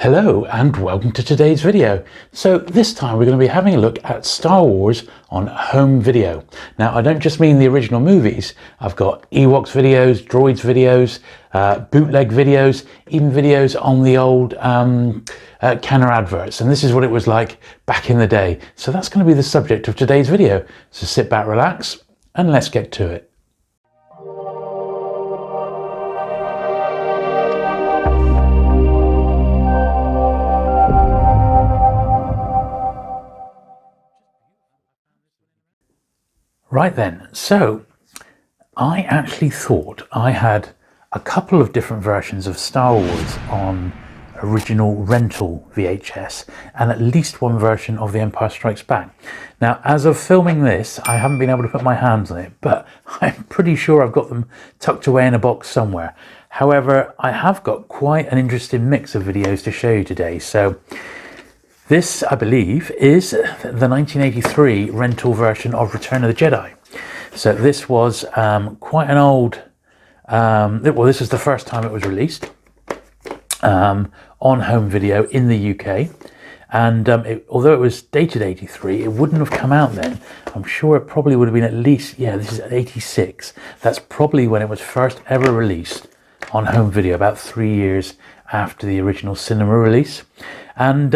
Hello and welcome to today's video. So this time we're going to be having a look at Star Wars on home video. Now I don't just mean the original movies, I've got Ewoks videos, Droids videos, bootleg videos, even videos on the old Kenner adverts, and this is what it was like back in the day. So that's going to be the subject of today's video. So sit back, relax, and let's get to it. Right then, so I actually thought I had a couple of different versions of Star Wars on original rental VHS and at least one version of The Empire Strikes Back. Now, as of filming this, I haven't been able to put my hands on it, but I'm pretty sure I've got them tucked away in a box somewhere. However, I have got quite an interesting mix of videos to show you today. So this, I believe, is the 1983 rental version of Return of the Jedi. So this was quite an old, well, this was the first time it was released on home video in the UK. And although it was dated 83, it wouldn't have come out then. I'm sure it probably would have been at least, yeah, this is 86. That's probably when it was first ever released on home video, about 3 years after the original cinema release. And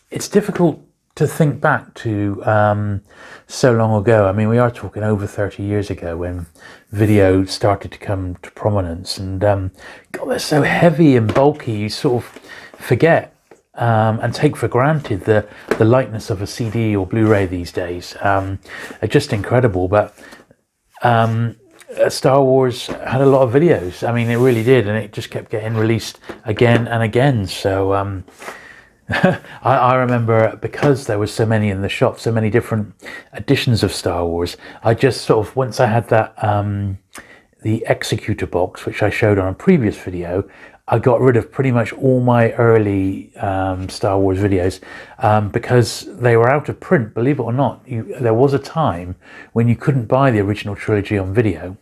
it's difficult to think back to so long ago. I mean, we are talking over 30 years ago when video started to come to prominence, and God, they're so heavy and bulky, you sort of forget and take for granted the lightness of a CD or Blu-ray these days. Are just incredible. But Star Wars had a lot of videos. I mean, it really did, and it just kept getting released again and again. So I remember, because there was so many in the shop, so many different editions of Star Wars, I just sort of, once I had that the Executor box, which I showed on a previous video, I got rid of pretty much all my early Star Wars videos because they were out of print. Believe it or not, there was a time when you couldn't buy the original trilogy on video,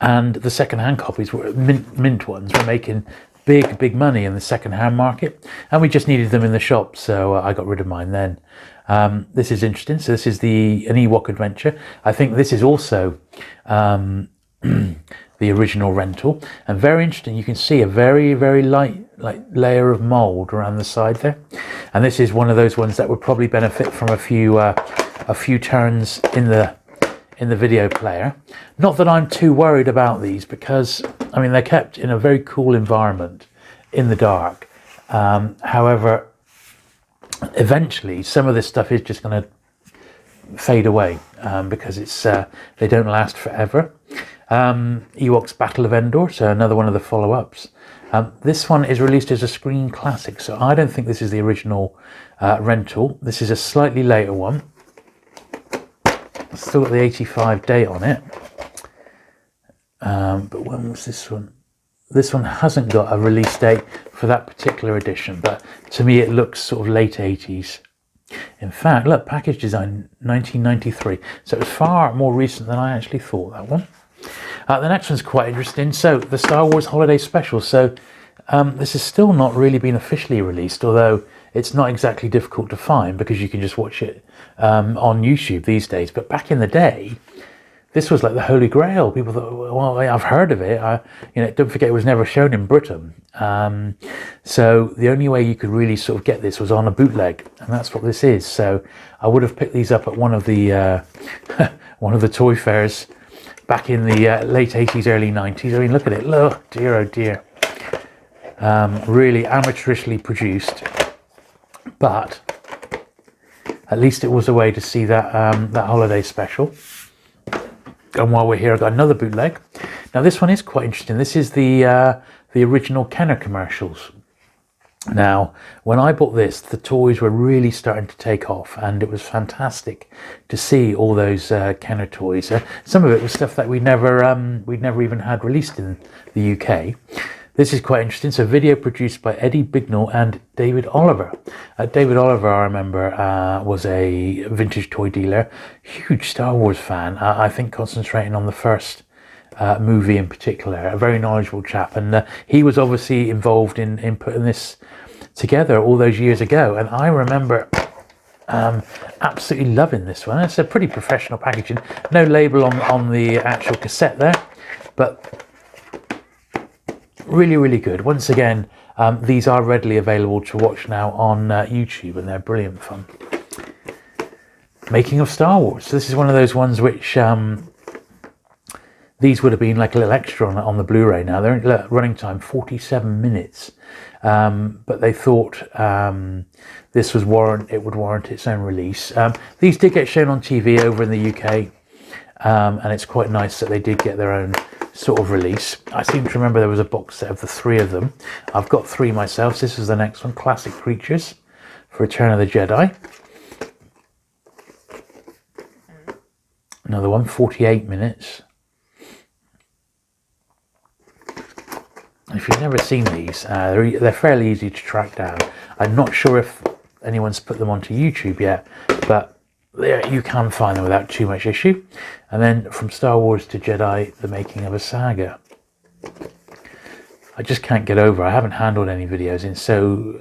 and the second-hand copies were mint ones were making big money in the second-hand market, and we just needed them in the shop, so I got rid of mine then. This is interesting. So this is an Ewok Adventure. I think this is also the original rental, and very interesting. You can see a very light layer of mold around the side there, and this is one of those ones that would probably benefit from a few turns in the video player. Not that I'm too worried about these, because I mean, they're kept in a very cool environment in the dark. However, eventually some of this stuff is just going to fade away because they don't last forever. Ewoks Battle of Endor, so another one of the follow-ups. This one is released as a screen classic, so I don't think this is the original rental. This is a slightly later one. Still got the 85 date on it, but when was this one? This one hasn't got a release date for that particular edition, but to me it looks sort of late 80s. In fact, look, package design 1993, so it was far more recent than I actually thought, that one. The next one's quite interesting. So the Star Wars Holiday Special. So this has still not really been officially released, although it's not exactly difficult to find because you can just watch it on YouTube these days. But back in the day, this was like the Holy Grail. People thought, well, I've heard of it. Don't forget, it was never shown in Britain. So the only way you could really sort of get this was on a bootleg, and that's what this is. So I would have picked these up at one of the one of the toy fairs back in the late 80s, early 90s. I mean, look at it. Look, dear, oh dear. Really amateurishly produced, but at least it was a way to see that that holiday special. And while we're here, I've got another bootleg. Now this one is quite interesting. This is the original Kenner commercials. Now, when I bought this, the toys were really starting to take off, and it was fantastic to see all those Kenner toys. Some of it was stuff that we'd never even had released in the UK. This is quite interesting. So, video produced by Eddie Bignell and David Oliver. David Oliver, I remember, was a vintage toy dealer, huge Star Wars fan. I think concentrating on the first movie in particular. A very knowledgeable chap, and he was obviously involved in putting this together all those years ago. And I remember absolutely loving this one. It's a pretty professional packaging. No label on the actual cassette there, but really, really good. Once again, these are readily available to watch now on YouTube, and they're brilliant fun. Making of Star Wars. So this is one of those ones which these would have been like a little extra on the Blu-ray. Now they're running time 47 minutes, but they thought this was it would warrant its own release. These did get shown on TV over in the UK, and it's quite nice that they did get their own sort of release. I seem to remember there was a box set of the 3 of them. I've got 3 myself. This is the next one, Classic Creatures for Return of the Jedi. Another one, 48 minutes. If you've never seen these, they're fairly easy to track down. I'm not sure if anyone's put them onto YouTube yet, but you can find them without too much issue. And then From Star Wars to Jedi, The Making of a Saga. I just can't get over. I haven't handled any videos in so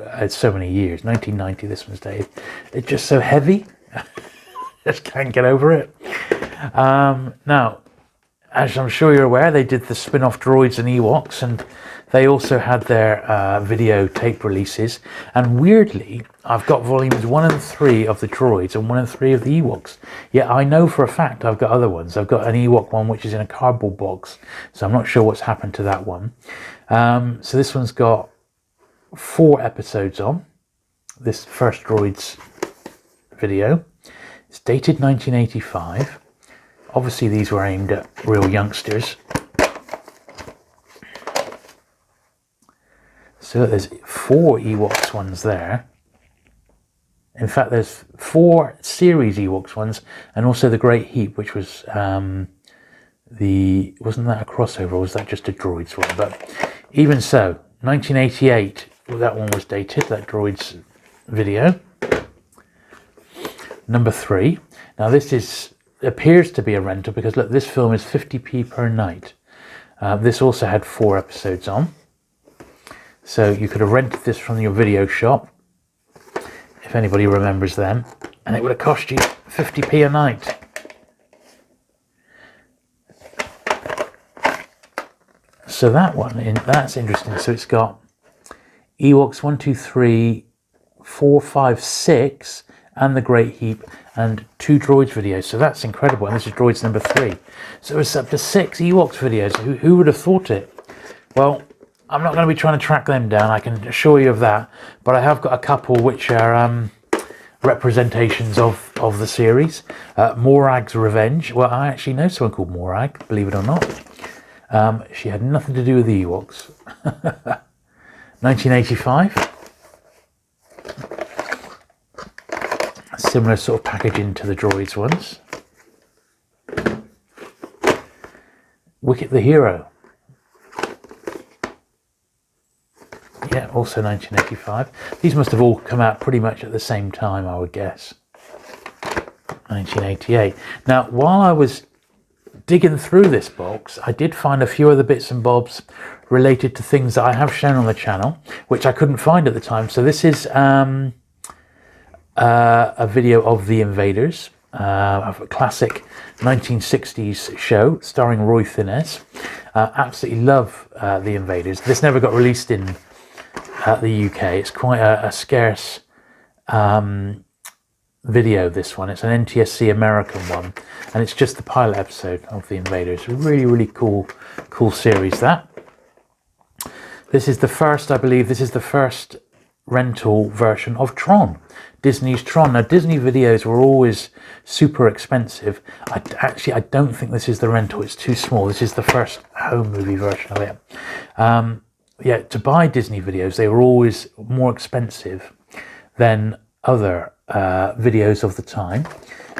many years. 1990, this one's dated. It's just so heavy. Just can't get over it. Now, as I'm sure you're aware, they did the spin-off Droids and Ewoks, and they also had their videotape releases. And weirdly, I've got volumes 1 and 3 of the Droids and 1 and 3 of the Ewoks. Yet I know for a fact I've got other ones. I've got an Ewok one which is in a cardboard box, so I'm not sure what's happened to that one. So this one's got 4 episodes on, this first Droids video. It's dated 1985. Obviously these were aimed at real youngsters. So there's 4 Ewoks ones there. In fact, there's 4 series Ewoks ones, and also the Great Heap, which was wasn't that a crossover, or was that just a Droids one? But even so, 1988, that one was dated, that Droids video. Number 3. Now this appears to be a rental, because look, this film is 50p per night. This also had 4 episodes on, so you could have rented this from your video shop, if anybody remembers them, and it would have cost you 50p a night. So that one, that's interesting. So it's got Ewoks 1, 2, 3, 4, 5, 6, and the Great Heap, and 2 Droids videos. So that's incredible. And this is Droids number 3. So it's up to 6 Ewoks videos. Who would have thought it? Well, I'm not going to be trying to track them down, I can assure you of that. But I have got a couple which are representations of the series. Morag's Revenge. Well, I actually know someone called Morag, believe it or not. She had nothing to do with the Ewoks. 1985. Similar sort of packaging to the Droids ones. Wicket the Hero. Yeah, also 1985. These must have all come out pretty much at the same time, I would guess. 1988. Now, while I was digging through this box, I did find a few other bits and bobs related to things that I have shown on the channel, which I couldn't find at the time. So this is a video of The Invaders, of a classic 1960s show starring Roy Thines. Absolutely love The Invaders. This never got released in the UK. It's quite a scarce video, this one. It's an NTSC American one, and it's just the pilot episode of The Invaders. Really, really cool series, that. This is the first, I believe, this is the first rental version of Tron, Disney's Tron. Now, Disney videos were always super expensive. I don't think this is the rental. It's too small. This is the first home movie version of it. Yeah, to buy Disney videos, they were always more expensive than other videos of the time.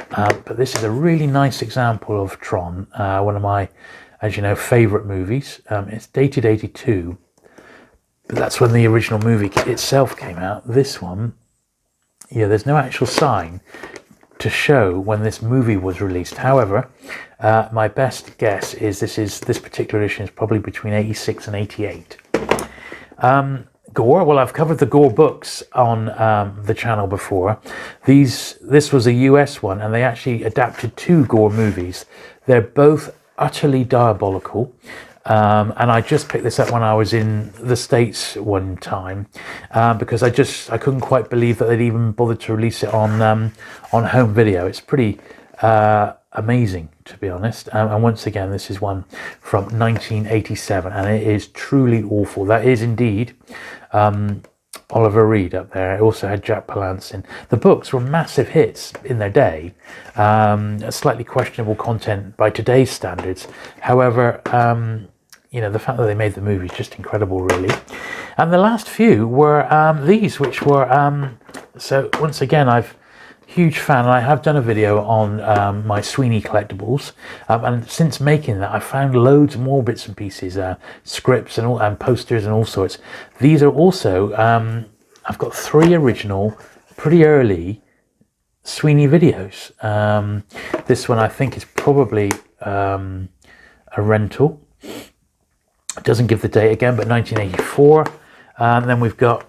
But this is a really nice example of Tron, one of my, as you know, favourite movies. It's dated 82. But that's when the original movie itself came out. This one, yeah, there's no actual sign. to show when this movie was released. However, my best guess is this particular edition is probably between 86 and 88. Gore, well, I've covered the Gore books on the channel before. This was a US one, and they actually adapted 2 Gore movies. They're both utterly diabolical. And I just picked this up when I was in the States one time, because I couldn't quite believe that they'd even bothered to release it on home video. It's pretty amazing, to be honest. And once again, this is one from 1987, and it is truly awful. That is indeed Oliver Reed up there. It also had Jack Palance in. The books were massive hits in their day. Slightly questionable content by today's standards. However, you know, the fact that they made the movie is just incredible, really. And the last few were these, which were so once again, huge fan, and I have done a video on my Sweeney collectibles, and since making that I found loads more bits and pieces, scripts and posters and all sorts. These are also I've got 3 original pretty early Sweeney videos. This one I think is probably a rental. It doesn't give the date again, but 1984. And then we've got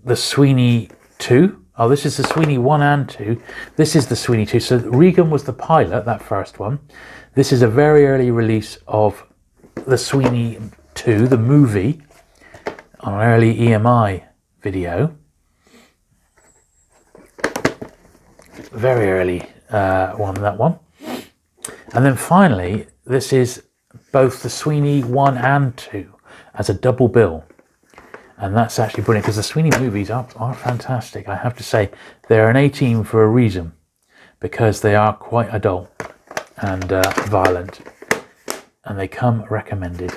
the Sweeney 2. Oh, this is the Sweeney 1 and 2. This is the Sweeney 2. So Regan was the pilot, that first one. This is a very early release of the Sweeney 2, the movie, on an early EMI video. Very early one, that one. And then finally, this is both the Sweeney 1 and 2 as a double bill. And that's actually brilliant, because the Sweeney movies are fantastic. I have to say, they're an 18 for a reason, because they are quite adult and violent, and they come recommended.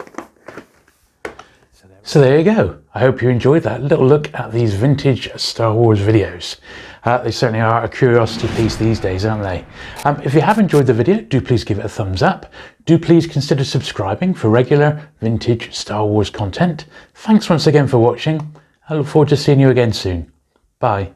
So there you go. I hope you enjoyed that little look at these vintage Star Wars videos. They certainly are a curiosity piece these days, aren't they? If you have enjoyed the video, do please give it a thumbs up. Do please consider subscribing for regular vintage Star Wars content. Thanks once again for watching. I look forward to seeing you again soon. Bye.